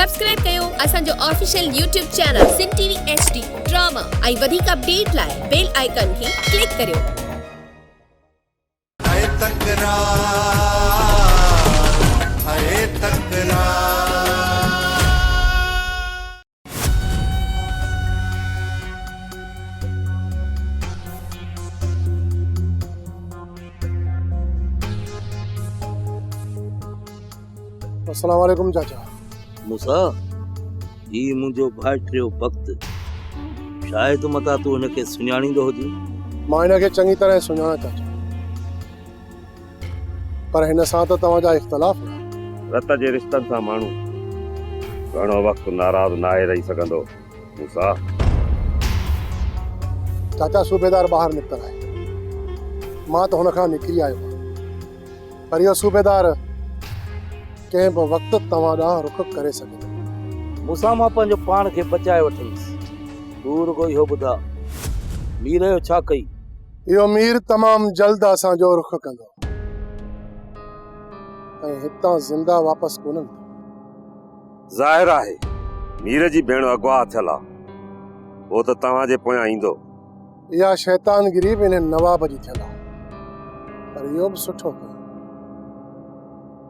Subscribe कयो असांजो official YouTube channel सिन TV HD drama ऐं वधीक अपडेट लाइ बेल आइकन खे क्लिक करियो। अस्सलाम वालेकुम चाचा। मूसा ही मुंहिंजो भाइटियो वक़्तु शायदि मता तूं हिनखे सुञाणींदो हुजे। मां हिनखे चङी तरह सुञाणा चाचा, पर हिन सां त तव्हांजा इख़्तिलाफ़ आहिनि। रत जे रिश्तनि सां माण्हू घणो वक़्तु नाराज़ नाहे रही सघंदो। मूसा चाचा सूबेदार ॿाहिरि निकितल आहे, मां त हुन खां निकिरी आयो आहियां, पर इहो सूबेदार कंहिं बि वक़्तु तव्हां ॾांहुं रुख़ करे सघे थो। मूसा मां पंहिंजो पाण खे बचाए वठंदुसि। तूं रुॻो इहो ॿुधा मीर जो छा कई? इहो मीर तमामु जल्द असांजो रुख़ कंदो ऐं हितां ज़िंदा वापसि कोन ईंदो। ज़ाहिर आहे मीर जी भेण अगवा थियल आहे, उहो त तव्हांजे पोयां ईंदो। इहा शैतानगिरी बि हिन नवाब जी थियल आहे, पर इहो बि सुठो कयो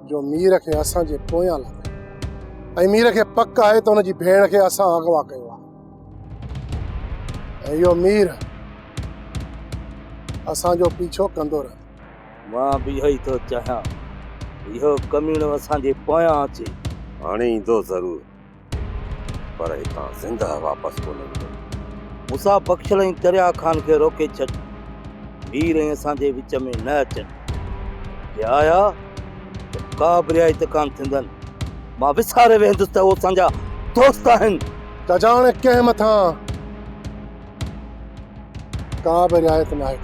जो मीर खे असांजे पोयां लॻे ऐं मीर खे पक आहे त हुनजी भेण खे असां अगवा कयो आहे ऐं इहो मीर असांजो पीछो कंदो रहे। मां बि इहो ई थो चाहियां, इहो कमीणो असांजे पोयां अचे। हाणे ईंदो ज़रूर, पर हितां ज़िंदा वापसि कोन ईंदो। मूसा बख़्शल ऐं दरिया ख़ान खे रोके छॾ, मीर ऐं असांजे विच में न अचनि। हे आया का बि रिआयत कान थींदनि। मां विसारे वेंदुसि त उहो असांजा दोस्त आहिनि। चाचा हाणे कंहिं मथां का बि रिआयत न आहे।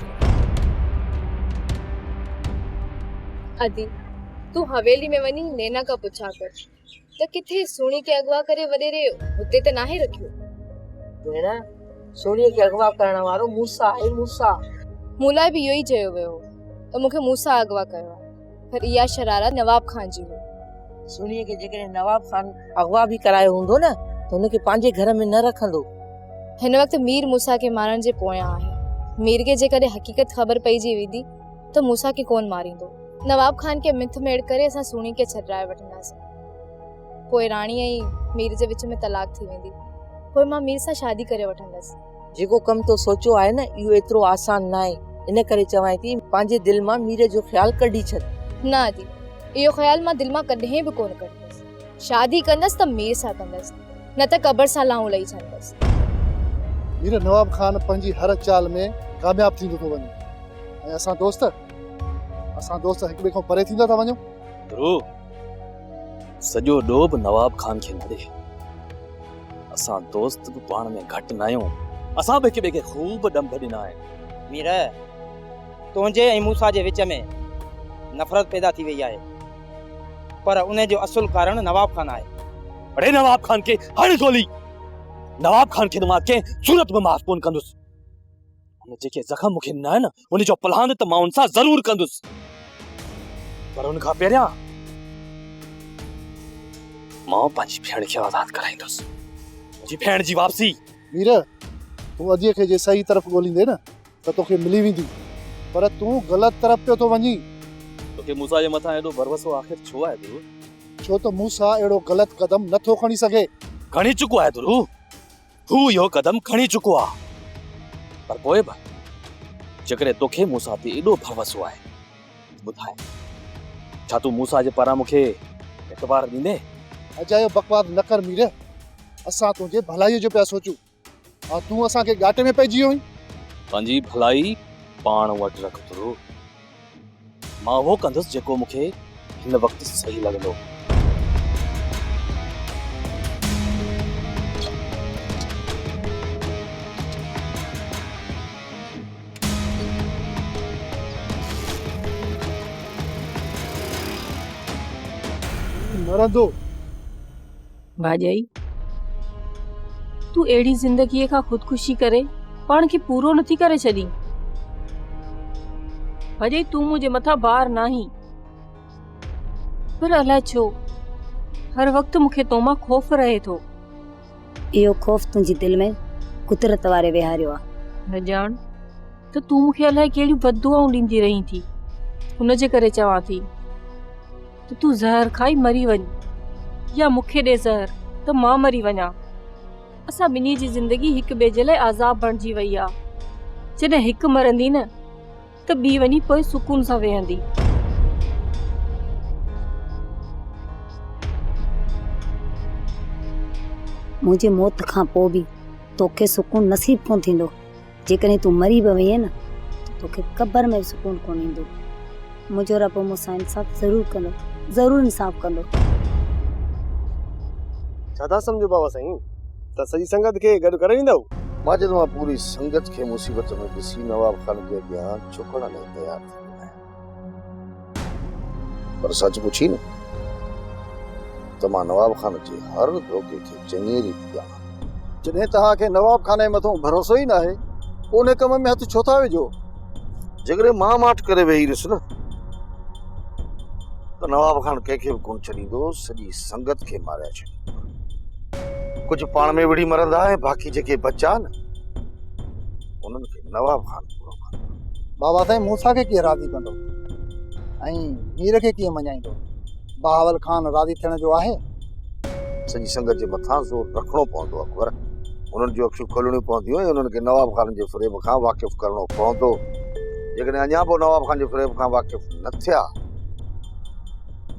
अदी तू हवेली में वनी नैना का पुछा कर त किथे सोनी के अगवा करे वडेरे हुते त नाहे रखियो। भेण सोनी के अगवा करण वारो मूसा आहे। मूसा मूला भी इहो ई चयो वियो त मूंखे मूसा अगवा कयो, पर इहा शरारत नवाब खान जी हुई। सोनी के जेकॾहिं नवाब खान अगवा भी करायो हूंदो न त हुनखे पंहिंजे घर में न रखंदो। हिन वक़्तु मीर मूसा के मारण जे पोयां आहे। मीर के जेकॾहिं हकीकत ख़बर पइजी वेंदी त मूसा के कोन मारींदो। नवाब खान के मिथ मेड़ करे असां सोनी के छॾाए वठंदासीं। पोइ राणी ऐं मीर जे विच में तलाक थी वेंदी। पोइ मां मीर सां शादी करे वठंदसि। जेको कम तो सोचो आहे न इहो एतिरो आसान न आहे, इन करे चवां थी पंहिंजे दिल मां मीर जो ख़्याल कढी छॾ। न दी इहो ख़्याल मां दिल मां कॾहिं बि कोन कढंदसि। शादी कंदसि त मीर सां कंदसि, न त कबर सां लाऊं लही छॾंदसि। मीर नवाब खान पंहिंजी हर चाल में कामयाब थींदो थो वञे ऐं असां दोस्त हिक ॿिए खां परे थींदा था वञूं। सॼो ॾोह बि नवाब खान खे न ॾे। असां दोस्त बि पाण में घटि न आहियूं, असां बि हिक ॿिए खे ख़ूब ॾंभ ॾिना आहिनि। मीर तुंहिंजे ऐं मूसा जे विच में नफ़रत पैदा थी वई आहे, पर उन जो असुल कारण नवाब खान आहे। अड़े नवाब खान खे हण गोली। नवाब खान खे मां कंहिं सूरत में माफ़ कोन कंदुसि। हुन जेके ज़ख़्म मूंखे न आहे न उन जो पलान त मां उन सां ज़रूर कंदुसि, पर उन खां पहिरियां मां पंहिंजी भेण खे आज़ाद कराईंदुसि। मुंहिंजी भेण जी वापसी। मीर तूं अधीअ खे जे सही तरफ़ ॻोल्हींदे न त तोखे मिली वेंदी, पर तूं ग़लति तरफ़ पियो थो वञी। तोखे मूसा जे मथां एॾो भरवसो आख़िर छो आहे गुरु? छो त मूसा अहिड़ो ग़लति क़दम नथो खणी सघे। खणी चुको आहे गुरु, हू इहो क़दम खणी चुको आहे, पर पोइ बि जेकॾहिं तोखे मूसा ते एॾो भरवसो आहे ॿुधाए, छा तूं मूसा जे पारां मूंखे एतबार ॾींदे? अजायो बकवास न कर मीर, असां तुंहिंजे भलाईअ जो पिया सोचूं ऐं तूं असांखे घाटे में पइजी वई। पंहिंजी भलाई पाण वटि रख गुरु, मां उहो कंदुसि जेको मूंखे हिन वक़्तु सही लॻंदो। मरंदो भाॼाई तू अहिड़ी ज़िंदगीअ खां ख़ुदकुशी करे पाण खे पूरो नथी करे छॾी। भाॼाई तू मुंहिंजे मथां भार नाही, पर अलाए छो हर वक्त मूंखे तो मां खौफ़ रहे थो। इहो खौफ़ तुंहिंजी दिलि में कुदरत वारे विहारियो आहे। न ॼाण त तूं मूंखे अलाए कहिड़ियूं बददुआऊं ॾींदी रही थी। हुन जे करे चवां थी त तूं ज़हर खाई मरी वञ, या मूंखे ॾे ज़हर त मां मरी वञा। असां ॿिन्ही जी ज़िंदगी हिक ॿिए जे लाइ आज़ाब बणिजी वई आहे। जॾहिं हिकु मरंदी न त ॿी वञी पोइ सुकून सां वेहंदी। मुंहिंजे मौत खां पोइ बि तोखे सुकून नसीब कोन थींदो। जेकॾहिं तूं मरी बि वईं न त तोखे क़बर में बि सुकून कोन ईंदो। मुंहिंजो रब मूंसां इंसाफ़ ज़रूरु कंदो, ज़रूरु इंसाफ़ कंदो। छा था सम्झो बाबा साईं? त सॼी संगत खे गॾु करे ईंदव? मां चवंदो आहियां पूरी संगत खे मुसीबत में ॾिसी नवाब खान जे अॻियां झुकण लाइ तयारु थी वियो आहे। पर सच पुछी न त मां नवाब खान जे हर धोखे खे चङी रीति ॼाणां। जॾहिं तव्हांखे नवाब खान जे मथां भरोसो ई न आहे, उन कम में हथ छो था विझो? जेकॾहिं मां माठ करे वेही रहियुसि न त नवाब खान कंहिंखे बि कोन छॾींदो, सॼी संगत खे मारिया छॾींदो। कुझु पाण में विढ़ी मरंदा ऐं बाक़ी जेके बचा न उन्हनि खे नवाब खान पूरो कंदो। बाबा साईं मूसा खे कीअं राज़ी कंदो ऐं मीर खे कीअं मञाईंदो? बहावल खान राज़ी थियण जो आहे? सॼी संगत जे मथां ज़ोर रखणो पवंदो अकबर। उन्हनि जूं अखियूं खोलणियूं पवंदियूं ऐं उन्हनि खे नवाब खान जे फ़रेब खां वाक़िफ़ करणो पवंदो। जेकॾहिं अञा पोइ नवाब खान जे फ़रेब खां वाक़िफ़ न थिया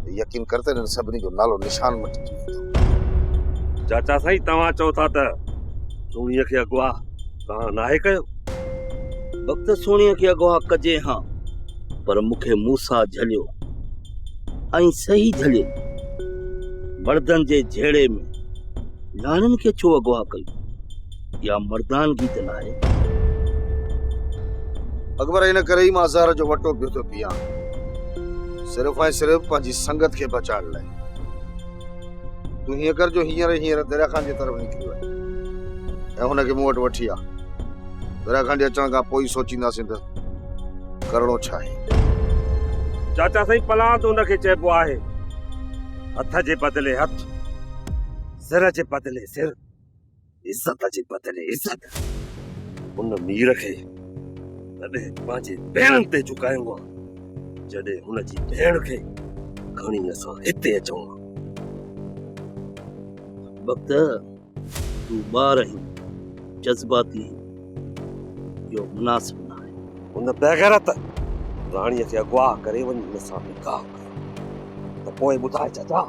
त यकीन कर त हिननि सभिनी जो नालो निशान मटिजी वेंदो। चाचा साईं तव्हां चओ था त सोणीअ खे अगवा तव्हां नाहे कयो? वक़्त सोणीअ खे अगवा कजे हां, पर मूंखे मूसा झलियो ऐं सही झलियो। मर्दनि जे झेड़े में न्याणियुनि खे छो अगवा कयो? या मर्दानगी त नाहे? अकबर इन करे ई मां ज़हर जो वटो पियो थो पियां, सिर्फ़ ऐं सिर्फ़ पंहिंजी संगत खे बचाइण लाइ। तूं हीअं कर जो हींअर दरिया खान जे तरफ़ निकिरी वञ ऐं हुनखे मूं वटि वठी आ। दरिया खान जे अचण खां पोइ सोचींदासीं त करणो छा आहे। चाचा साईं पलांत हुनखे चइबो आहे हथ जे बदिले हथ, सिर जे बदिले सिर, इज़त जे बदिले इज़त। हुन मीर खे तॾहिं पंहिंजे भेणनि ते झुकायूं जॾहिं हुनजी भेण खे खणी असां हिते अचूं। वक्त तूं ॿार आहीं, जज़्बाती, इहो मुनासिब न आहे। हुन बेग़ैरत राणीअ खे अगवा करे वञी हुन सां निकाह कयो त पोइ ॿुधाए चाचा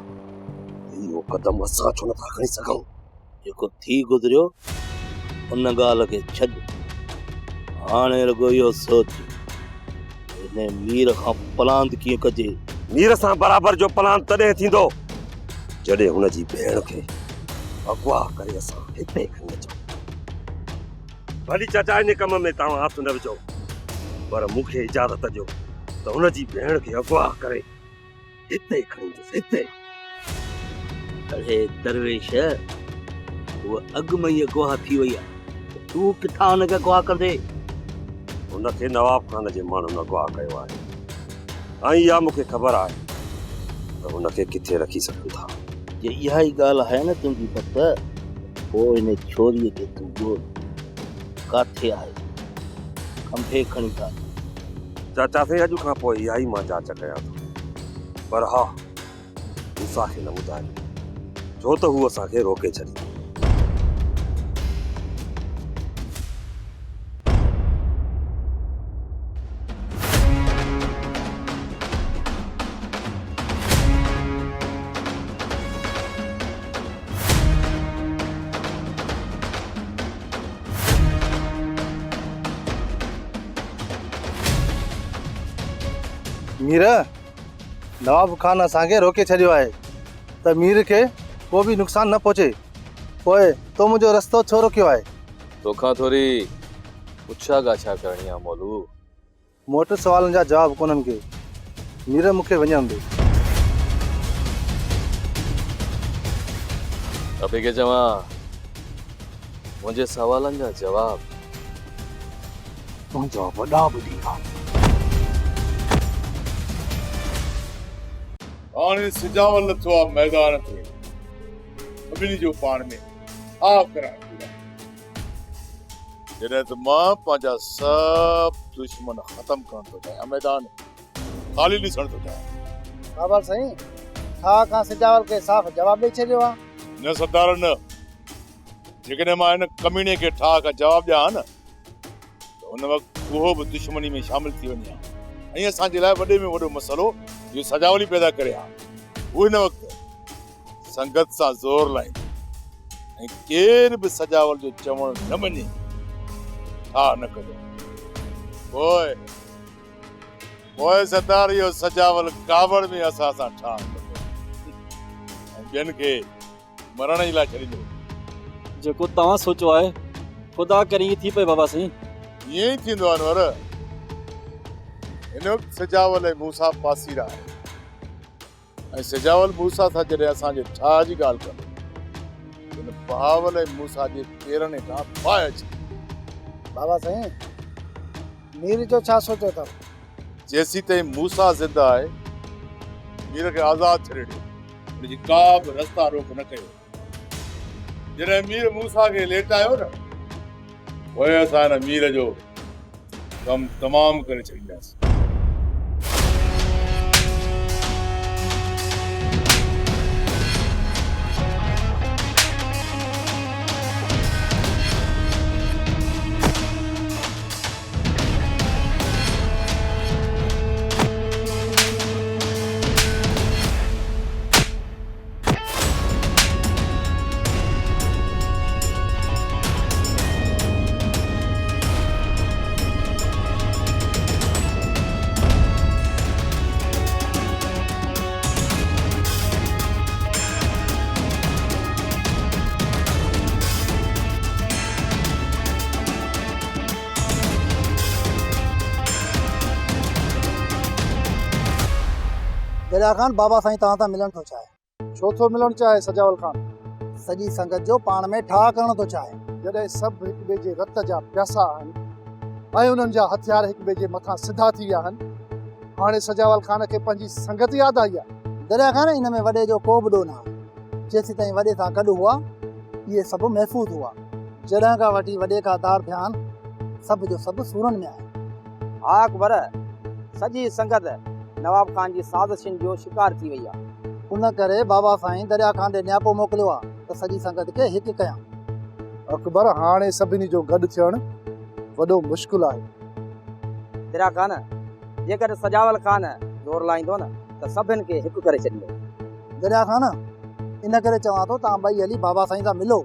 इहो कदम असां छो नथा खणी सघूं? जेको थी गुज़रियो उन ॻाल्हि खे छॾ। हाणे रुॻो इहो सोच हिन मीर खां पलांत कीअं कजे। मीर सां बराबरि जो पलांत तॾहिं थींदो जॾहिं हुनजी भेण खे अगवा करे असां हिते खणी अचूं। भली चाचा इन कम में तव्हां हथ न विझो, पर मूंखे इजाज़त ॾियो त हुनजी भेण खे अगवा करे हिते खणी अचुसि। हिते अरे दरवेश, उहा अॻु में ई अगवा थी वई आहे, तूं किथां हुनखे अगवा कंदे? हुनखे नवाब खान जे माण्हुनि अगवा कयो आहे ऐं इहा मूंखे ख़बर आहे त हुनखे किथे रखी सघूं था। जे इहा ई ॻाल्हि आहे न तुंहिंजी पत, पोइ हिन छोरीअ खे तूं ॻोल्ह काथे आहे, खंभे खणी था। चाचा साईं अॼु खां पोइ इहा ई मां जांच कयां थो, पर हा मूसा खे न ॿुधाए छो त हू असांखे रोके छॾी। मीर, नवाब खान असांखे रोके छॾियो आहे त मीर खे को बि नुक़सान न पहुचे। पोइ तो मुंहिंजो रस्तो छो रोकियो आहे? तोखां थोरी पुछा गाछा करणी आहे मौलू। मोट सवालनि जा जवाब कोन्हनि के। मीर मूंखे वञण दे। अबे के चवां मुंहिंजे सवालनि जा जवाब तुंहिंजा वॾा ॿुधी आहे। हाणे सिजावल लथो आहे मैदान ते। सभिनी जो पाण में आप करार जॾहिं त मां पंहिंजा सभु दुश्मन ख़तम करण थो चाहियां, मैदान ख़ाली ॾिसण थो चाहियां। बाबा साईं छा खां सिजावल खे साफ़ जवाब ॾेई छॾियो आहे? न सरदार न, जेकॾहिं मां हिन कमीने खे ठा खां जवाब ॾियां न त उन वक़्तु उहो बि दुश्मनी में शामिल थी वञे हा। ऐं असांजे लाइ वॾे में वॾो मसइलो इहो सजावल ई पैदा करे हा। उहो हिन वक़्तु संगत सां ज़ोर लाईंदो ऐं केर बि सजावल जो चवण न मञे हा न कजो। पोइ सरदार इहो सजावल कावड़ में असां सां ठा ऐं ॿियनि खे मरण जे लाइ छॾींदो। जेको तव्हां सोचो आहे ख़ुदा करे ईअं थी पए बाबा साईं। ईअं ई थींदो आहे अनवर। हिन वक़्तु सजावल ऐं मूसा पासीरा आहे ऐं सजावल मूसा सां जॾहिं असांजे ठाह जी ॻाल्हि कंदो हिन बहावल ऐं मूसा जे पेरनि खां पाए अचे। बाबा साईं मीर जो छा सोचियो अथव? जेसी ताईं मूसा ज़िंदा आहे मीर खे आज़ाद छॾे ॾियो, हुनजी का बि रस्ता रोक न कयो। जॾहिं मीर मूसा खे लेटायो न पोइ असां हिन मीर जो कमु तमामु करे छॾींदासीं। दरिया ख़ान बाबा साईं तव्हां सां मिलण थो चाहे। छो थो मिलण चाहे सजावल ख़ान? सॼी संगत जो पाण में ठाह करण थो चाहे। जॾहिं सभु हिक ॿिए जे रत जा प्यासा आहिनि ऐं उन्हनि जा हथियार हिक ॿिए जे मथां सिधा थी विया आहिनि, हाणे सजावल ख़ान खे पंहिंजी संगत यादि आई आहे। दरिया ख़ान इन में वॾे जो को बि ॾोह न आहे। जेसीं ताईं वॾे सां गॾु हुआ इहे सभु महफ़ूज़ हुआ। जॾहिं खां वठी वॾे खां तार ध्यानु सभु जो सभु सूरनि में आहे। हा अकबर, सॼी संगत नवाब खान जी साज़िशुनि जो शिकार थी वई आहे। उन करे बाबा साईं दरिया ख़ान ॾे न्यापो मोकिलियो आहे त सॼी संगत खे हिकु कयां। अकबर, हाणे सभिनी जो गॾु थियणु वॾो मुश्किल आहे। दरिया खान, जेकर सजावल खान ज़ोर लाईंदो न त सभिनि खे हिकु करे छॾींदो। दरिया ख़ान, इन करे चवां थो तव्हां ॿई हली बाबा साईं सां मिलो,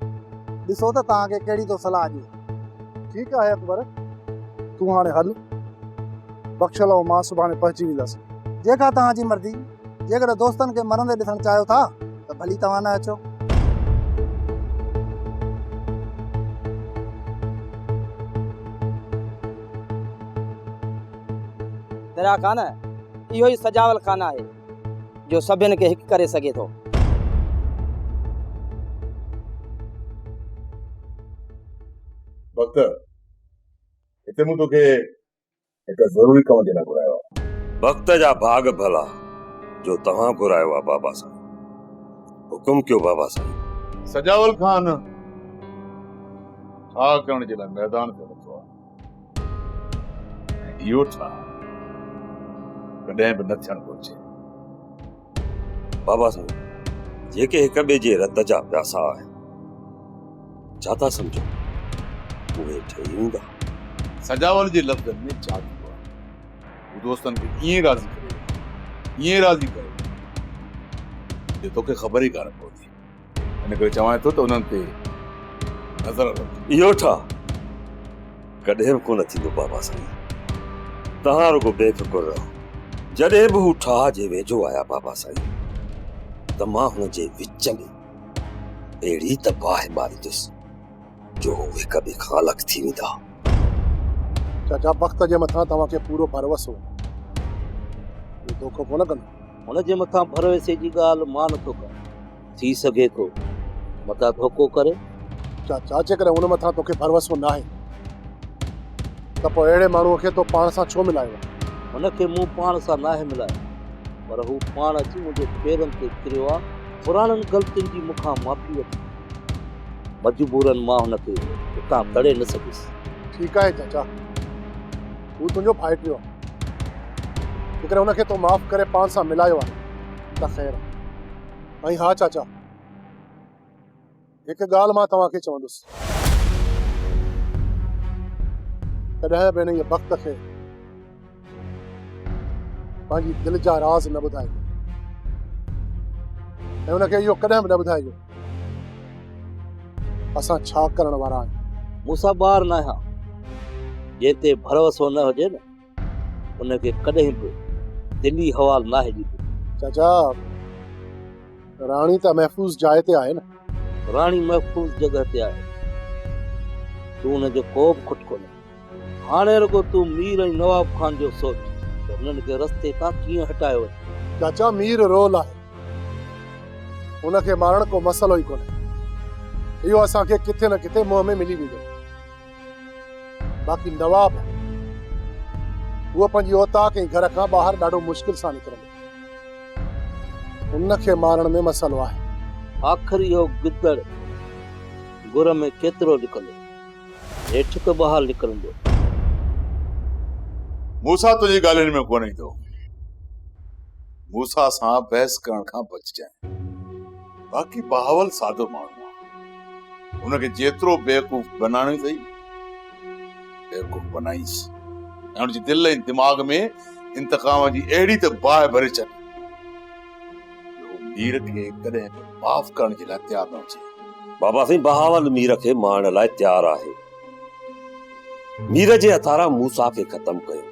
ॾिसो त तव्हांखे कहिड़ी थो सलाह ॾिए। ठीकु आहे अकबर, तूं हाणे हल, बख़्शल ऐं मां सुभाणे पहुची वेंदासीं। जेका तव्हांजी मर्ज़ी। जेकर दोस्तनि खे मरंदे ॾिसणु चाहियो था त भली तव्हां न अचो। दरिया खान, इहो ई सजावल खान आहे जो सभिनि खे हिकु करे सघे थो। वक्त हिते मूं तोखे हिकु ज़रूरी कम जे लाइ घुरायो आहे। वक्त जा भाग भला जो तव्हां घुरायो आहे बाबा साईं। हुकुम कयो बाबा साईं। सजावल खान छा करण जे लाइ मैदान ते लथो आहे। इहो छा कॾहिं बि न थियणु घुरिजे। बाबा साईं, जेके हिक ॿिए जे रत जा प्यासा आहिनि, छा था सम्झो उहे ठही हूंदा। सजावल जे लफ़्ज़नि में छा थींदो आहे? हू दोस्तनि खे ईअं राज़ी करे जो तोखे ख़बर ई कान पवंदी। इन करे चवां थो त उन्हनि ते नज़र रख। इहो छा कॾहिं बि कोन थींदो बाबा साईं। तव्हां रुगो बेफ़िक्र रहो। जॾहिं बि हू ठाह जे वेझो आया बाबा साईं त मां हुन जे विच में अहिड़ी तबाह मारींदुसि जो हू हिक ॿिए खां अलॻि थी वेंदा। चाचा, वक़्त जे मथां तव्हांखे पूरो भरोसो धोखो कोन कंदो। हुन जे मथां भरोसे जी ॻाल्हि मां नथो कयां। थी सघे थो मथां धोखो करे। चाचा, जेकर हुन मथां तोखे भरोसो न आहे त पोइ अहिड़े माण्हूअ खे तो पाण सां छो मिलायो? हुनखे मूं पाण सां नाहे मिलायो, पर हू पाण अची मुंहिंजे पेरनि ते किरियो आहे पुराणनि ग़लतियुनि जी मूंखां माफ़ी वठी मजबूरन मां हुनखे उतां तड़े न सघियुसि। ठीकु आहे चाचा, हू तुंहिंजो भाइटियो आहे, जेकर हुनखे तो माफ़ करे पाण सां मिलायो आहे त ख़ैर आहे। ऐं हा चाचा, हिकु ॻाल्हि मां तव्हांखे चवंदुसि, कॾहिं बि हिन वक़्त खे पंहिंजी दिलि जा राज़ न ॿुधाइजो ऐं हुनखे इहो कॾहिं बि न ॿुधाइजो असां छा करण वारा आहियूं। मूंसां ॿार न आहियां, जंहिं ते भरोसो न हुजे न उनखे कॾहिं बि दिली हवाल नाहे ॾींदो। चाचा, राणी त महफ़ूज़ जाइ ते आहे न। राणी महफ़ूज़ जॻह ते आहे, तूं हुनजो को बि खुट कोन्हे। हाणे रुगो तूं मीर ऐं नवाब खान जो सोच त हुननि खे रस्ते तां कीअं हटायो वञे। चाचा, मीर रोल आहे, हुनखे मारण को मसलो ई कोन्हे। इहो असांखे किथे न किथे मुंहं में मिली वेंदो। बाक़ी नवाब उहो पंहिंजी औताक ऐं घर खां ॿाहिरि ॾाढो मुश्किल सां निकिरंदो, हुनखे मारण में मसलो आहे। आख़िर इहो गिदड़ गुर में केतिरो निकिरंदो, हेठि त ॿाहिरि निकिरंदो। मूसा तुंहिंजी ॻाल्हियुनि में कोन ईंदो। मूसा सां बहस करण खां बचिजांइ। बाक़ी बहावल सादो माण्हू आहे, हुनखे जेतिरो बेवकूफ़ बनाइणो अथई बेवकूफ़ बनाईंसि ऐं हुनजी दिलि ऐं दिमाग़ में इंतकाम जी अहिड़ी त बाहि भरे छॾ मीर खे कॾहिं बि माफ़ करण जे लाइ तयारु न हुजे। बाबा साईं, बहावल मीर खे मारण लाइ तयारु आहे। मीर जे हथारां मूसा खे ख़तमु कयो,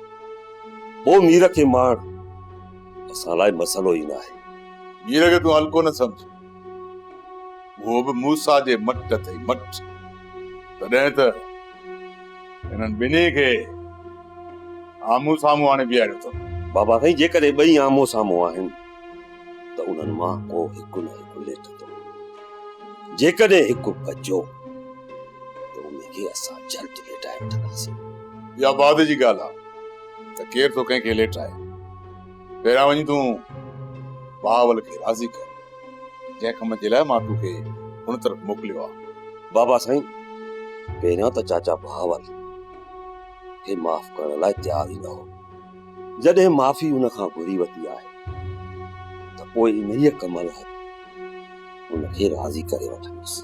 पोइ मीर खे मार असां लाइ मसलो ई न आहे। मीर खे तूं हल्को न सम्झ, उहो बि मूसा जे मट अथई, मट। तॾहिं त हिननि ॿिन्ही खे आम्हूं साम्हूं हाणे बीहारियो अथऊं। बाबा साईं, जेकॾहिं ॿई आम्हूं साम्हूं आहिनि त उन्हनि मां को हिकु न हिकु लेटंदो। जेकॾहिं हिकु बचियो त उनखे असां जल्द लेटाए वठंदासीं। इहा बाद जी ॻाल्हि आहे त केरु तो कंहिंखे लेटाए। पहिरियां वञी तूं बहावल खे राज़ी कर, जंहिं कम जे लाइ मां तोखे हुन तरफ़ मोकिलियो आहे। बाबा साईं, पहिरियां त चाचा बहावल खे माफ़ करण लाइ तयारु ई न हो। जॾहिं माफ़ी हुन खां घुरी वठी आहे त पोइ इन्हीअ कम लाइ हुनखे राज़ी करे वठंदुसि।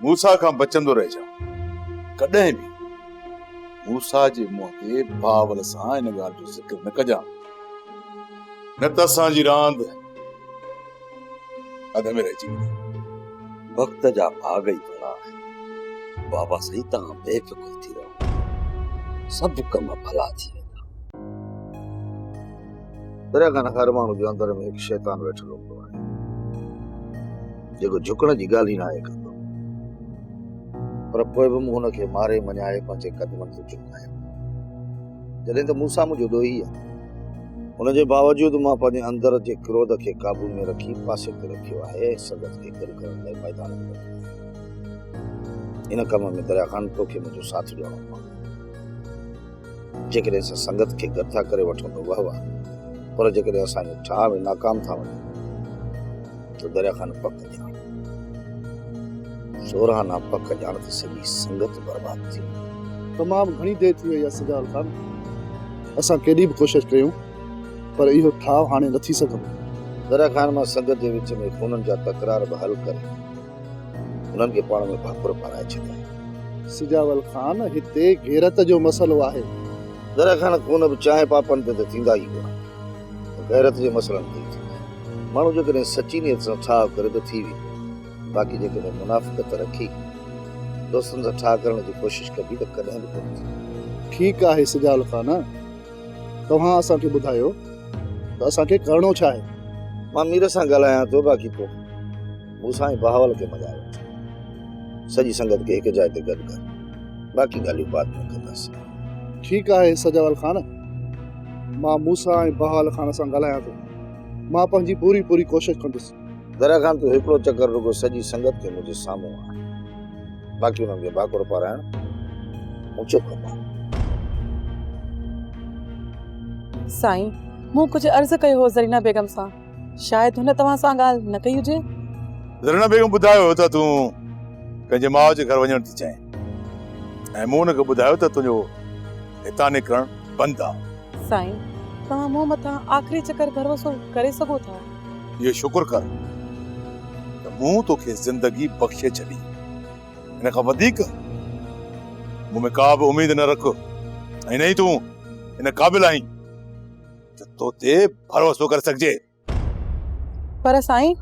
मूसा खां बचंदो रहिजां, कॾहिं बि मूसा जे मुंहं ते बहावल सां इन ॻाल्हि जो ज़िक्र न कजां, न त असांजी रांदि अध में रहिजी वेंदी। वक्त जा भाग ई भला आहिनि। बाबा साईं, तव्हां बेफ़िक्र थी रहो, सभु कम भला थी वेंदा। दरिया खां हर माण्हू जे अंदर में हिकु शैतान वेठल हूंदो आहे, जेको झुकण जी ॻाल्हि ई न आहे कंदो, पर पोइ बि मूं हुनखे मारे मञाए पंहिंजे कदमनि ते झुकायो। जॾहिं त मूसा मुंहिंजो ॾोही आहे, हुनजे बावजूद मां पंहिंजे अंदर जे क्रोध खे काबू में रखी पासे ते रखियो आहे, संगत खे गॾु करण लाइ मैदान में रखियो आहे। इन कम में दरिया खान तोखे मुंहिंजो साथ ॾियणो पवंदो। जेकॾहिं असां संगत खे गॾु था करे वठूं त वाह वाह, पर जेकॾहिं असांजो ठाह में नाकाम था वञूं त दरिया खान पक ॼाण, सोरहाना पक ॼाण त सॼी संगत बर्बाद थी। तमामु घणी देरि थी वई आहे सजाल खान, असां केॾी बि कोशिशि कयूं पर इहो ठाव हाणे न थी सघंदो। दरिया खान मां संगत जे विच में खूननि जा तकरार बि हल करे हुननि खे पाण में भाकुर पाराए छॾिया। सिजावल खान, हिते गैरत जो मसलो आहे। दरिया खान खून बि चाहे पापनि ते त थींदा ई हुआ, गैरत जे मसलनि ते थींदा। माण्हू जेकॾहिं सची नियत सां ठाह करे त थी वेंदो, बाक़ी जेकॾहिं मुनाफ़िक़त रखी दोस्तनि सां ठाह करण जी कोशिशि कबी त कॾहिं बि कोन थींदी। ठीकु आहे सिजाल खान, तव्हां असांखे ॿुधायो त असांखे करणो छा आहे। मां मीर सां ॻाल्हायां थो, बाक़ी तूं मूंसां ई बहावल खे मञाए वठ। सॼी संगत खे हिकु जाइ ते गॾु कर, बाक़ी ॻाल्हियूं बाद में कंदासीं। ठीकु आहे सजावल खान, मां मूसा ऐं बहावल खान सां ॻाल्हायां थो। मां पंहिंजी पूरी कोशिशि कंदुसि। दरिया खान तूं हिकिड़ो चकर रुगो सॼी संगत खे मुंहिंजे साम्हूं आहे, बाक़ी हुननि खे भाकुर पाराइण ऊचो कमु आहे। साईं, मूं कुझु अर्ज़ु कयो हो ज़रीना बेगम सां, शायदि हुन तव्हां सां ॻाल्हि न कई हुजे। ज़रीना बेगम ॿुधायो त तूं पंहिंजे माउ जे घर वञण थी चाहीं ऐं मूं हुनखे ॿुधायो त तुंहिंजो हितां निकिरणु बंदि आहे। साईं, तव्हां मूं मथां आख़िरी चकर भरोसो करे सघो था। इहो शुक्र कर त मूं तोखे ज़िंदगी बख़्शे छॾी। हिन खां वधीक मूं में का बि उमेद न रख ऐं न ई तूं इन क़ाबिल आहीं त तो ते भरोसो करे सघिजे। पर साईं,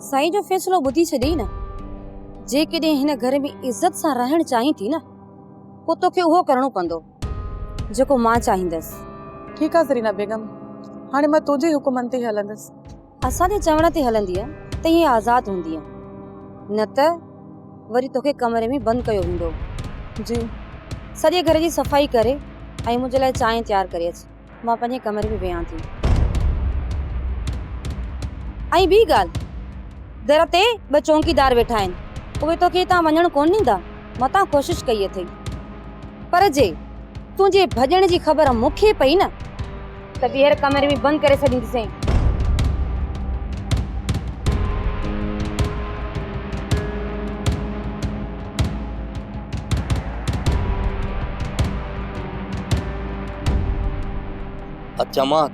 साईं जो फ़ैसिलो ॿुधी छॾी न। जेकॾहिं हिन घर में इज़त सां रहण चाहीं थी न, पोइ तोखे उहो करणो पवंदो जेको मां चाहींदसि। ठीकु आहे ज़रीना बेगम, हाणे मां तुंहिंजे हुकुमनि ते हलंदसि। असांजे चवण ते हलंदी आहे त हीअ आज़ाद हूंदी आहे, न त वरी तोखे कमरे में बंदि कयो वेंदो। जी। सॼे घर जी सफ़ाई करे ऐं मुंहिंजे लाइ चांहि तयारु करे अच। मां पंहिंजे कमरे में वेहां थी। ऐं ॿी ॻाल्हि, दर ते 2 चौकीदार वेठा आहिनि, उहे तोखे हितां वञणु कोन ॾींदा। मतां कोशिशि कई अथई, पर जे तुंहिंजे भॼण जी ख़बर मूंखे पई न त ॿीहर कमरे में बंदि करे छॾींदीसीं। अच्छा मां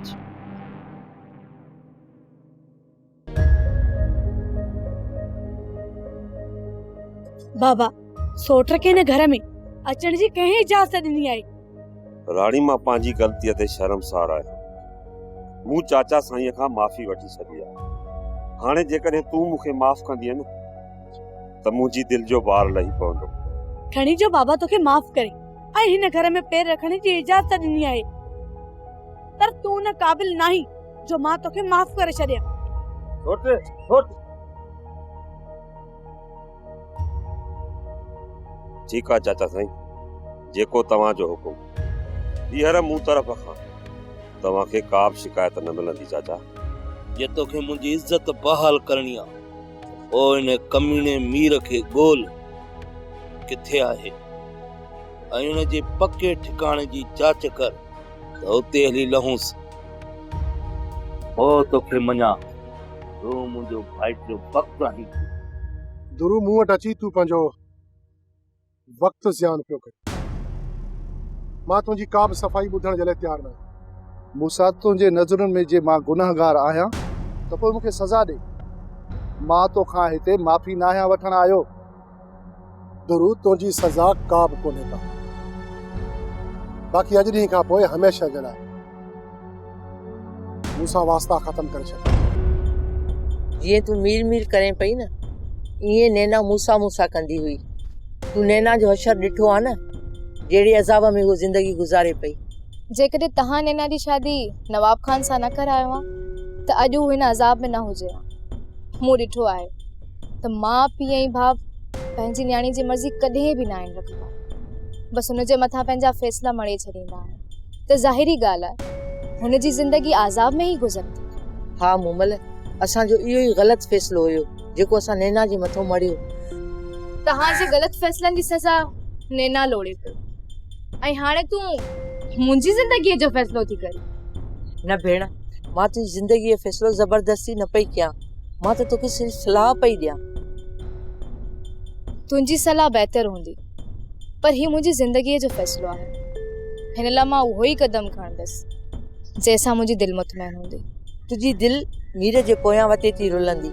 बाबा, सोट खे हिन घर में अचण जी कंहिं इजाज़त ॾिनी आहे? राणी, मां पंहिंजी ग़लतीअ ते शर्मसार आहियां। मूं चाचा साईं खां माफ़ी वठी छॾी आहे। हाणे जेकॾहिं तूं मूंखे माफ़ कंदीअ न त मुंहिंजी दिलि जो भार लही पवंदो। खणी जो बाबा तोखे माफ़ करे ऐं हिन घर में पैर रखण जी इजाज़त ॾिनी आहे, पर तूं न क़ाबिल नहीं जो मां तोखे माफ़ करे छॾियां। ठीकु आहे चाचा साईं, जेको तव्हांजो हुकुम। ॿीहर मूं तरफ़ खां तव्हांखे का बि शिकायत न मिलंदी चाचा। जे तोखे मुंहिंजी इज़त बहाल करणी आहे, पोइ हिन कमीने मीर खे ॻोल्ह किथे आहे ऐं हुन जे पके ठिकाणे जी जांच कर त उते हली लहूंसि। पोइ तोखे मञा तूं मुंहिंजो भाइट जो वक़्तु आहीं। दुरू मूं वटि अची तूं पंहिंजो वक़्तु ज़ियान पियो करे। मां तुंहिंजी का बि सफ़ाई ॿुधण जे लाइ तयारु न आहियां। मूंसां तुंहिंजे नज़रुनि में जे मां गुनाहगार आहियां त पोइ मूंखे सज़ा ॾे। मां तोखां हिते माफ़ी न आहियां वठण आयो। दुरू तुंहिंजी सज़ा का बि कोन्हे का। बाक़ी अॼु ॾींहं खां पोइ हमेशह जे लाइ मूंसां वास्ता ख़तम करे छॾ। जीअं तूं मीर मीर करें पई न, ईअं नैना मूंसां कंदी हुई। तूं नैना जो हशर ॾिठो आहे न, जहिड़ी अज़ाब में वो ज़िंदगी गुज़ारे पई। जेकॾहिं तव्हां नैना जी शादी नवाब खान सां न करायो आहे त अॼु हू हिन अज़ाब में न हुजे। मूं ॾिठो आहे त माउ पीउ ऐं भाउ पंहिंजी न्याणी जी मर्ज़ी कॾहिं बि न आहिनि रखंदा, बसि हुनजे मथां पंहिंजा फ़ैसिला मड़े छॾींदा आहिनि। त ज़ाहिरी ॻाल्हि आहे हुनजी ज़िंदगी आज़ाब में ई गुज़रंदी। हा मूमल, असांजो इहो ई ग़लति फ़ैसिलो हुयो जेको असां नैना जे मथां मड़ियो। तव्हांजे ग़लति फ़ैसिलनि जी सज़ा नैना लोड़े पियो ऐं हाणे तूं मुंहिंजी ज़िंदगीअ जो फ़ैसिलो थी करी। न भेण, मां तुंहिंजी ज़िंदगीअ जो फ़ैसिलो ज़बरदस्ती न पई कयां, मां त तोखे सिर्फ़ सलाह पई ॾियां। तुंहिंजी सलाह बहितर हूंदी, पर हीउ मुंहिंजी ज़िंदगीअ जो फ़ैसिलो आहे। हिन लाइ मां उहो ई क़दम खणंदसि जंहिंसां मुंहिंजी दिलि मुतमइन हूंदी। तुंहिंजी दिलि मीर जे पोयां वटे थी रुलंदी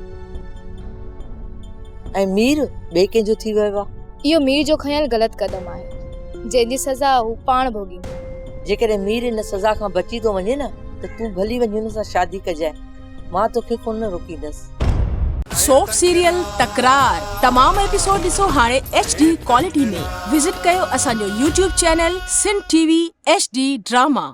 ऐं मीर ॿिए कंहिंजो थी वियो आहे। इहो मीर जो खयल ग़लति क़दम आहे जंहिंजी सज़ा हू पाण भोॻींदो। जेकॾहिं मीर इन सज़ा खां बची थो वञे न त तूं भली वञ हुन सां शादी कजांइ, मां तोखे कोन रोकींदसि। सोप सीरियल तकरार तमाम एपिसोड ॾिसो हाणे HD क्वालिटी में। विजिट कयो असांजो YouTube channel Sindh TV HD drama.